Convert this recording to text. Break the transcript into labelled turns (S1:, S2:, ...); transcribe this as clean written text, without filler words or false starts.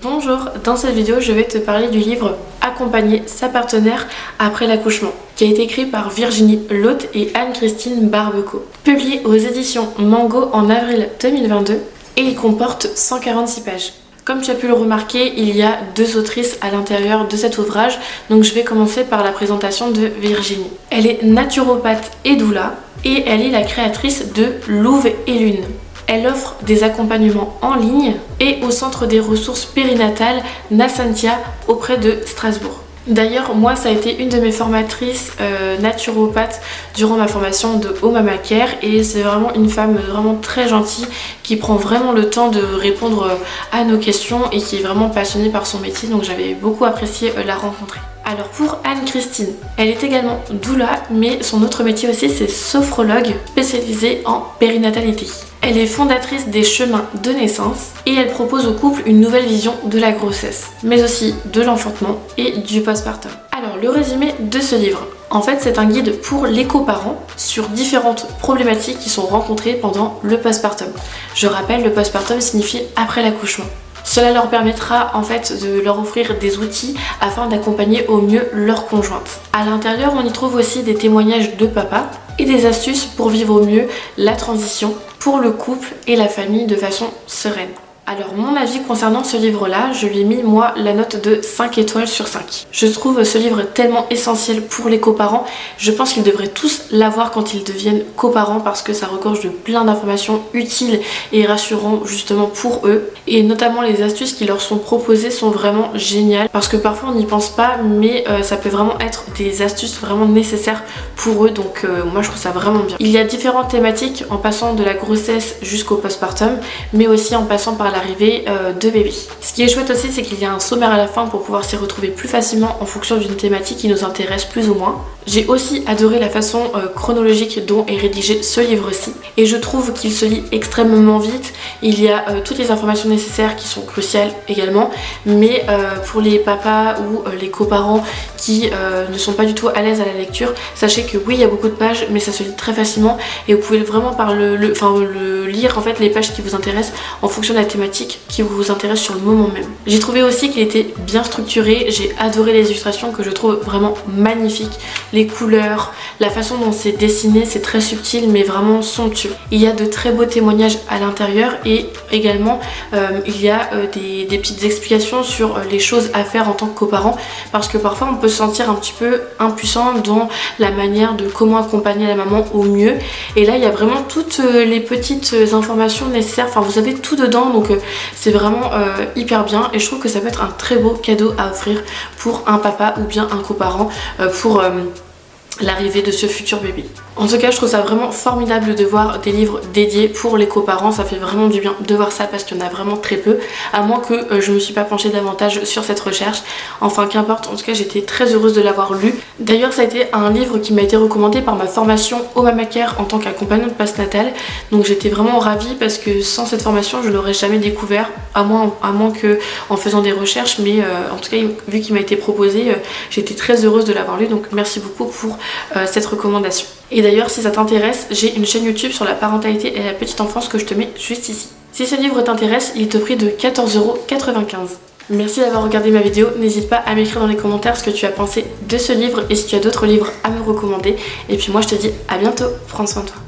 S1: Bonjour, dans cette vidéo je vais te parler du livre Accompagner sa partenaire après l'accouchement, qui a été écrit par Virginie Loth et Anne-Christine Barbeco. Publié aux éditions Mango en avril 2022 et il comporte 146 pages. Comme tu as pu le remarquer, il y a deux autrices à l'intérieur de cet ouvrage, donc je vais commencer par la présentation de Virginie. Elle est naturopathe et doula et elle est la créatrice de Louve et Lune. Elle offre des accompagnements en ligne et au centre des ressources périnatales Nasantia auprès de Strasbourg. D'ailleurs, moi, ça a été une de mes formatrices naturopathes durant ma formation de Home Mama Care et c'est vraiment une femme vraiment très gentille qui prend vraiment le temps de répondre à nos questions et qui est vraiment passionnée par son métier, donc j'avais beaucoup apprécié la rencontrer. Alors pour Anne-Christine, elle est également doula, mais son autre métier aussi c'est sophrologue spécialisée en périnatalité. Elle est fondatrice des chemins de naissance et elle propose au couple une nouvelle vision de la grossesse, mais aussi de l'enfantement et du postpartum. Alors le résumé de ce livre. En fait, c'est un guide pour les coparents sur différentes problématiques qui sont rencontrées pendant le postpartum. Je rappelle, le postpartum signifie après l'accouchement. Cela leur permettra en fait de leur offrir des outils afin d'accompagner au mieux leur conjointe. À l'intérieur, on y trouve aussi des témoignages de papa et des astuces pour vivre au mieux la transition pour le couple et la famille de façon sereine. Alors mon avis concernant ce livre-là, je lui ai mis moi la note de 5 étoiles sur 5. Je trouve ce livre tellement essentiel pour les coparents. Je pense qu'ils devraient tous l'avoir quand ils deviennent coparents parce que ça regorge de plein d'informations utiles et rassurantes justement pour eux. Et notamment les astuces qui leur sont proposées sont vraiment géniales parce que parfois on n'y pense pas, mais ça peut vraiment être des astuces vraiment nécessaires pour eux. Donc moi je trouve ça vraiment bien. Il y a différentes thématiques en passant de la grossesse jusqu'au postpartum, mais aussi en passant par l'arrivée de bébé. Ce qui est chouette aussi, c'est qu'il y a un sommaire à la fin pour pouvoir s'y retrouver plus facilement en fonction d'une thématique qui nous intéresse plus ou moins. J'ai aussi adoré la façon chronologique dont est rédigé ce livre-ci et je trouve qu'il se lit extrêmement vite. Il y a toutes les informations nécessaires qui sont cruciales également, mais pour les papas ou les coparents qui ne sont pas du tout à l'aise à la lecture, sachez que oui, il y a beaucoup de pages, mais ça se lit très facilement et vous pouvez vraiment lire en fait les pages qui vous intéressent en fonction de la thématique qui vous intéresse sur le moment même. J'ai trouvé aussi qu'il était bien structuré, j'ai adoré les illustrations que je trouve vraiment magnifiques, les couleurs, la façon dont c'est dessiné, c'est très subtil mais vraiment somptueux. Il y a de très beaux témoignages à l'intérieur et également il y a des petites explications sur les choses à faire en tant que coparent parce que parfois on peut se sentir un petit peu impuissant dans la manière de comment accompagner la maman au mieux et là il y a vraiment toutes les petites informations nécessaires, enfin vous avez tout dedans donc c'est vraiment hyper bien et je trouve que ça peut être un très beau cadeau à offrir pour un papa ou bien un coparent pour l'arrivée de ce futur bébé. En tout cas, je trouve ça vraiment formidable de voir des livres dédiés pour les coparents, ça fait vraiment du bien de voir ça parce qu'il y en a vraiment très peu, à moins que je me suis pas penchée davantage sur cette recherche. Enfin qu'importe, en tout cas j'étais très heureuse de l'avoir lu. D'ailleurs ça a été un livre qui m'a été recommandé par ma formation Home Mama Care en tant qu'accompagnante postnatale, donc j'étais vraiment ravie parce que sans cette formation je l'aurais jamais découvert, à moins que en faisant des recherches, mais en tout cas vu qu'il m'a été proposé, j'étais très heureuse de l'avoir lu, donc merci beaucoup pour cette recommandation. Et d'ailleurs si ça t'intéresse, j'ai une chaîne YouTube sur la parentalité et la petite enfance que je te mets juste ici. Si ce livre t'intéresse, il est au prix de 14,95 €. Merci d'avoir regardé ma vidéo, n'hésite pas à m'écrire dans les commentaires ce que tu as pensé de ce livre et si tu as d'autres livres à me recommander. Et puis moi je te dis à bientôt, prends soin de toi.